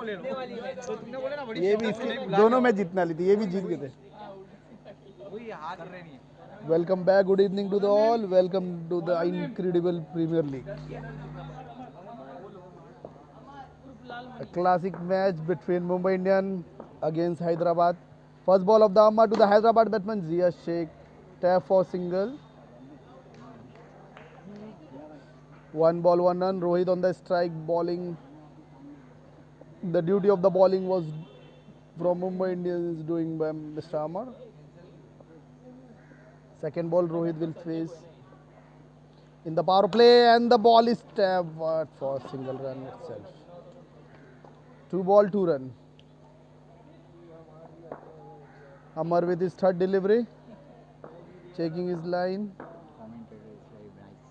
ये भी दोनों मैच जीतने वाली थी, ये भी जीत गए थे। Welcome back, good evening to the all, welcome to the incredible premier league. A classic match between Mumbai Indian against Hyderabad. First ball of the Amma to the Hyderabad batsman Zia Sheikh, tap for single. One ball, one run. Rohit on the strike, bowling. The duty of the bowling was from Mumbai Indians doing by Mr. Amar. Second ball, Rohit will face in the power play, and the ball is tapped for single run itself. 2 ball, 2 run. Amar with his third delivery, checking his line.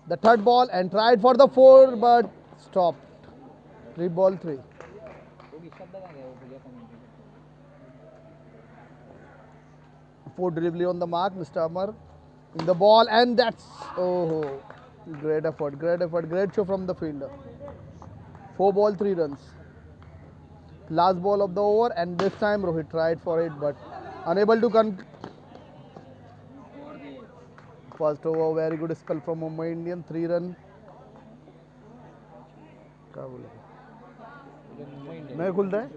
The third ball and tried for the 4, but stopped. 3 ball, 3. Four delivery on the mark, Mr. Amar in the ball, and that's great effort, great show from the fielder. 4 ball, 3 runs. Last ball of the over, and this time Rohit tried for it but unable to first over, very good spell from Mumbai Indian, 3 run. नहीं खुलता है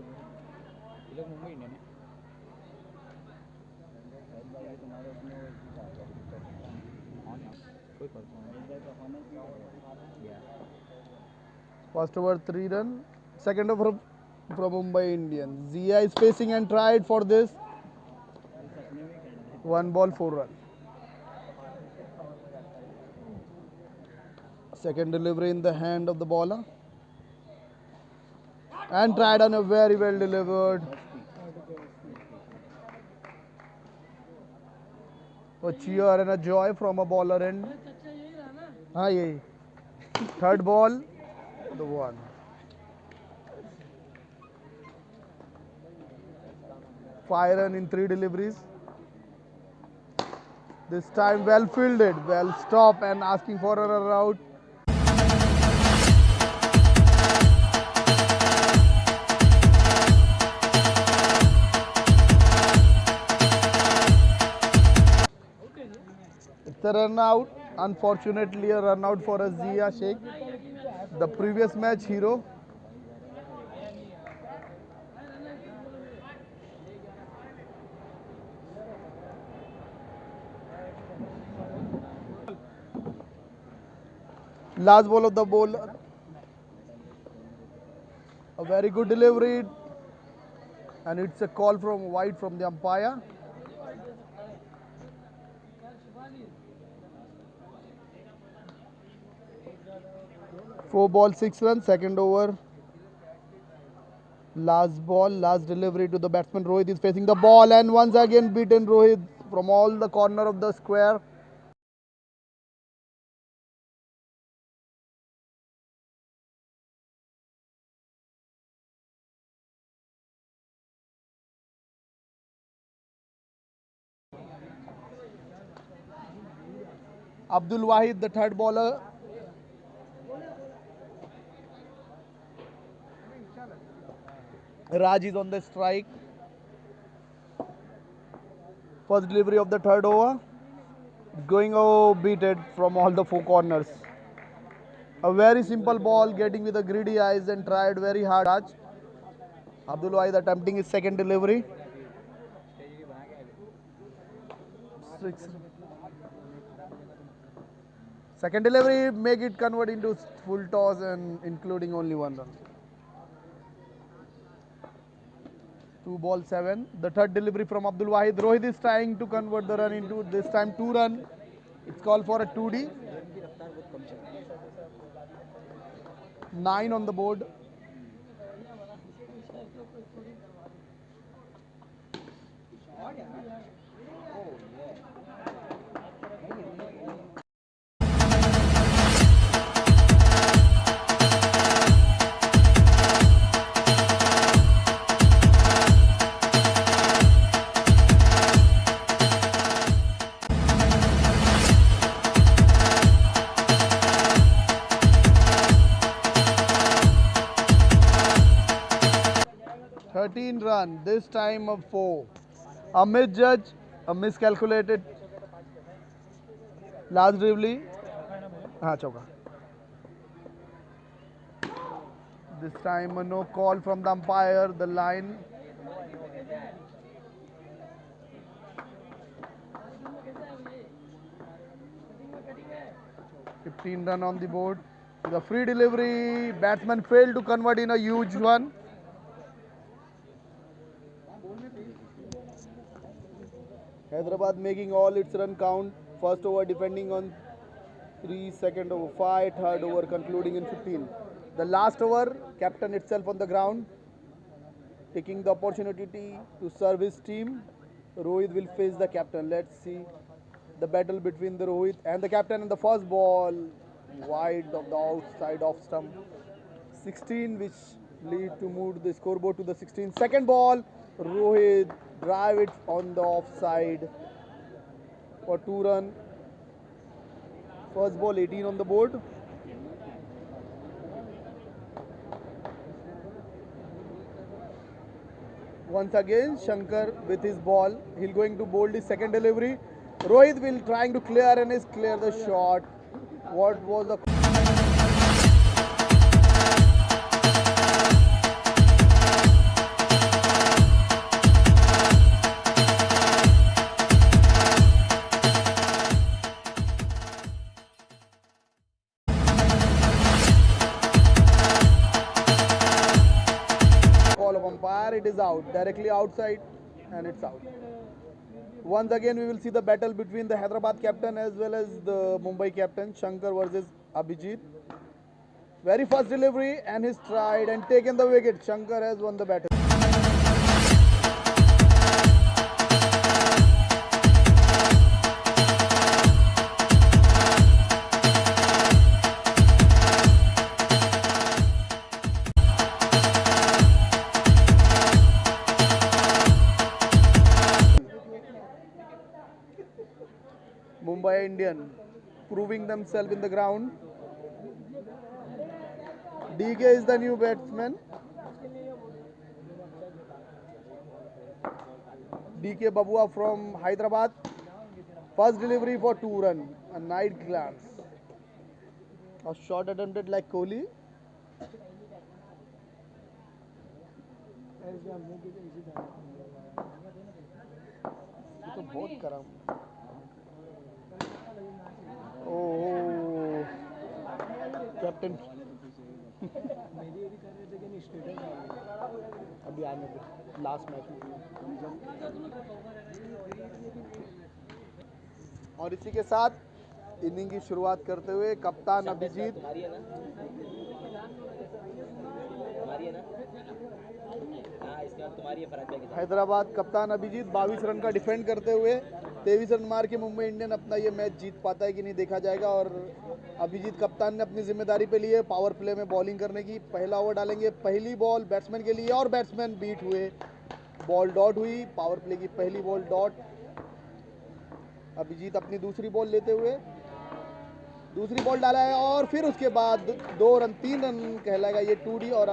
first over 3 run, second over from Mumbai Indians. Zia is facing and tried for this. 1 ball, 4 run. Second delivery in the hand of the bowler, and tried on a very well delivered. A cheer and a joy from a bowler end. Third ball, the 1. Five run in 3 deliveries. This time well fielded, well stopped and asking for a run out. It's a run out. Unfortunately, a run out for a Zia Sheikh, the previous match hero. Last ball of the bowler, a very good delivery, and it's a call from wide from the umpire. Four ball, 6 runs, second over. Last ball, last delivery to the batsman. Rohit is facing the ball, and once again beaten Rohit from all the corner of the square. Abdul Wahid, the third bowler. Raj is on the strike. First delivery of the third over. Going beat it from all the 4 corners. A very simple ball, getting with the greedy eyes and tried very hard. Raj. Abdul Wahid attempting his second delivery. 6. Second delivery, make it convert into full toss and including only 1 run. 2 ball, 7. The third delivery from Abdul Wahid. Rohit is trying to convert the run into this time 2 run. It's called for a 2D. 9 on the board. 13 run. This time a 4. A misjudge, a miscalculated. Last delivery. हाँ चौका. This time a no call from the umpire. The line. (15 run on the board. The free delivery. Batsman failed to convert in a huge one. Hyderabad making all its run count. First over defending on 3, second over 5, third over concluding in 15. The last over, captain itself on the ground, taking the opportunity to serve his team. Rohit will face the captain. Let's see the battle between the Rohit and the captain. And the first ball wide of the outside off stump. 16, which lead to move the scoreboard to the 16. Second ball, Rohit drive it on the offside for 2 run. First ball 18 on the board. Once again Shankar with his ball. He'll going to bowl his second delivery. Rohit will trying to clear and is clear the shot. What was the umpire? It is out, directly outside, and it's out. Once again we will see the battle between the Hyderabad captain as well as the Mumbai captain, Shankar versus Abhijit. Very first delivery and his stride and taken the wicket. Shankar has won the battle. Mumbai Indian proving themselves in the ground. DK is the new batsman. DK Babua from Hyderabad. First delivery for 2 run. A night glance. A shot attempted like Kohli. तो बहुत करा Oh, captain अभी आने पे last match में. और इसी के साथ इनिंग की शुरुआत करते हुए कप्तान अभिजीत हैदराबाद कप्तान अभिजीत 22 रन का डिफेंड करते हुए 23 रन मार के मुंबई इंडियन अपना ये मैच जीत पाता है कि नहीं देखा जाएगा. और अभिजीत कप्तान ने अपनी जिम्मेदारी पे ली है पावर प्ले में बॉलिंग करने की. पहला ओवर डालेंगे. पहली बॉल बैट्समैन के लिए और बैट्समैन बीट हुए. बॉल डॉट हुई. पावर प्ले की पहली बॉल डॉट. अभिजीत अपनी दूसरी बॉल लेते हुए दूसरी बॉल डाला है और फिर उसके बाद 2 रन 3 रन कहलाएगा ये 2D और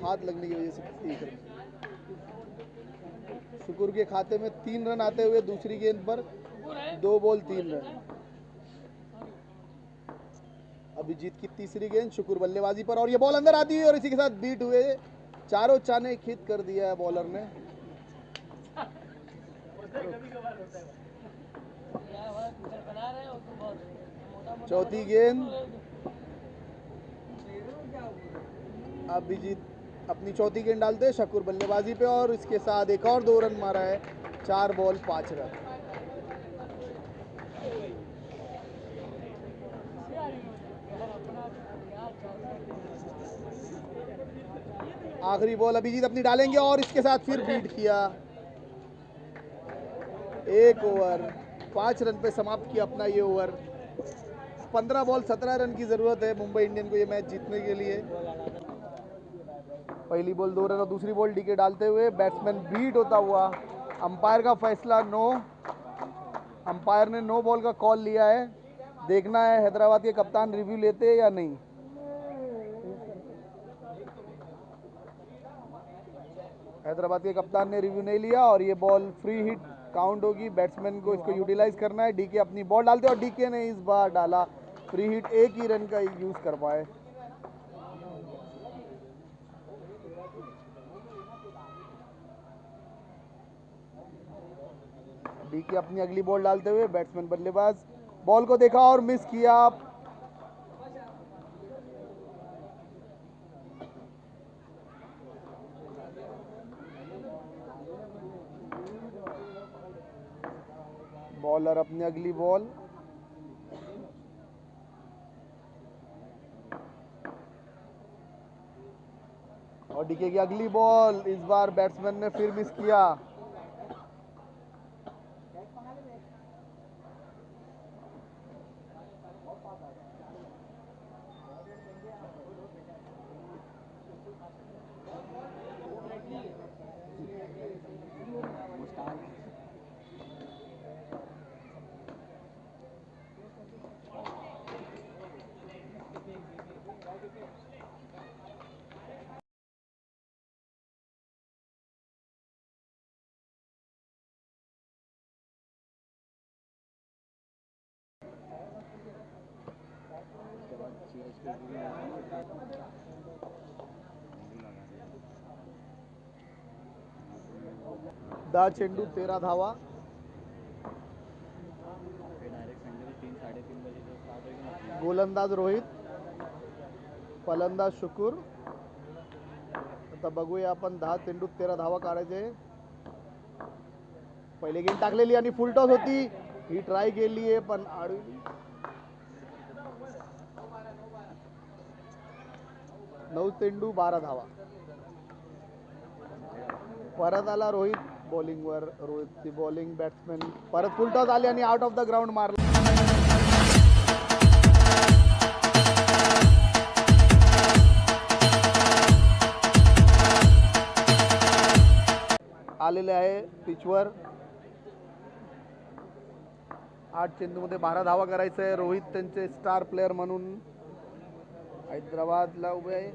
हाथ लगने की वजह से 1 रन. शुक्र के खाते में 3 रन आते हुए दूसरी गेंद पर 2 बॉल 3 रन. अभिजीत की तीसरी गेंद शुक्र बल्लेबाजी पर और ये बॉल अंदर आती है और इसी के साथ बीट हुए. चारों चाने खित कर दिया है बॉलर ने. चौथी गेंद अभिजीत अपनी चौथी गेंद डालते हैं शकुर बल्लेबाजी पे और इसके साथ एक और 2 रन मारा है. 4 बॉल 5 रन. आखिरी बॉल अभिजीत अपनी डालेंगे और इसके साथ फिर बीट किया. 1 ओवर 5 रन पे समाप्त किया अपना ये ओवर. 15 बॉल 17 रन की जरूरत है मुंबई इंडियन को ये मैच जीतने के लिए. पहली बॉल 2 रन और दूसरी बॉल डीके डालते हुए बैट्समैन बीट होता हुआ. अंपायर का फैसला नो. अंपायर ने नो बॉल का कॉल लिया है. देखना है हैदराबाद के कप्तान रिव्यू लेते हैं या नहीं. हैदराबाद के कप्तान ने रिव्यू नहीं लिया और ये बॉल फ्री हिट काउंट होगी। बैट्समैन को इसको यूटिलाइज करना है। डीके अपनी बॉल डालते और डीके ने इस बार डाला फ्री हिट, एक ही रन का यूज कर पाए। डीके अपनी अगली बॉल डालते हुए, बैट्समैन बल्लेबाज बॉल को देखा और मिस किया। बॉलर अपनी अगली बॉल, और डीके की अगली बॉल, इस बार बैट्समैन ने फिर मिस किया। दा चेंडू 13 धावा। गोलंदाज रोहित, फलंदाज शुकुर। आता बघूया आपण, 10 चेंडूत 13 धावा काढायचे। पहिले गेम टाकलेली आणि फुल टॉस होती, ही ट्राय केली आहे पण आडवी। 9 चेंडू 12 धावा। परत आला रोहित बॉलिंगवर, रोहितची बॉलिंग, बॅट्समॅन परत फुल टॉस आली आणि आउट ऑफ द ग्राउंड मारला। आलेले आहे पिचवर। 8 चेंडूमध्ये 12 धावा करायचं आहे। रोहित त्यांचे स्टार प्लेयर म्हणून हैदराबादला उभे आहे।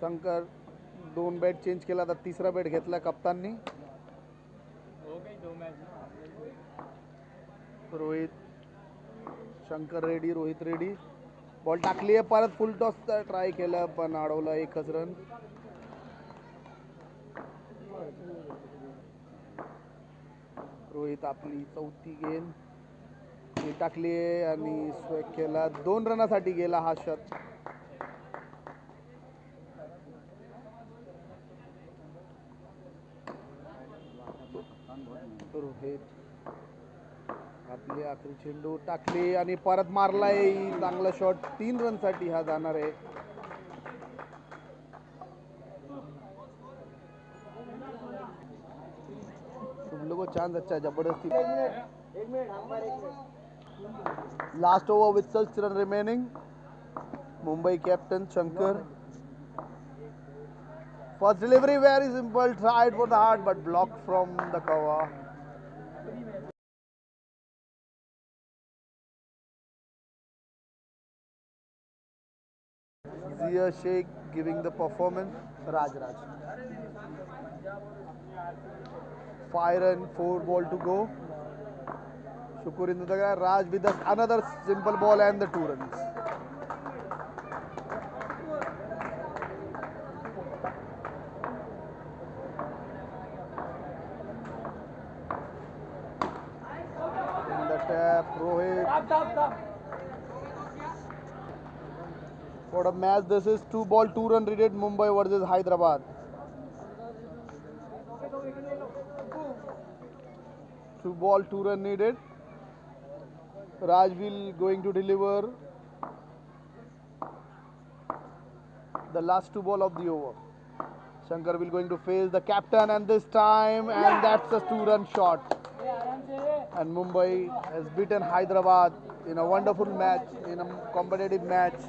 शंकर 2 बॅट चेंज केला, तर तिसरा बॅट घेतला कप्ताननी। Rohit, Shankar ready, Rohit ready. Ball टाकली आहे, परत फुल टॉस ट्राय केलं पण अडवलं, एकच रन। रोहित आपली चौथी गेंद टाकली आहे आणि स्ट्राइक केला। 2 रनासाठी गेला हा शॉट। रोहित आपली आखरी चेंडू टाकली आणि परत मारलाय, चांगला शॉट। 3 रनसाठी हा जाणार आहे। तुम लोगों को चांस अच्छा है, जबरदस्ती। Last over with 6 run remaining. Mumbai captain Shankar, first delivery very simple, tried for the heart but blocked from the cover. Zia Sheikh giving the performance. Raj. 5 and 4 ball to go. Shukur in the ground. Raj with another simple ball and the 2 runs. In the tap, Rohit. For a match, this is 2 ball 2 run needed, Mumbai versus Hyderabad. 2 ball 2 run needed. Raj will going to deliver the last 2 ball of the over. Shankar will going to face the captain, and this time, and that's a 2 run shot. And Mumbai has beaten Hyderabad in a wonderful match, in a competitive match.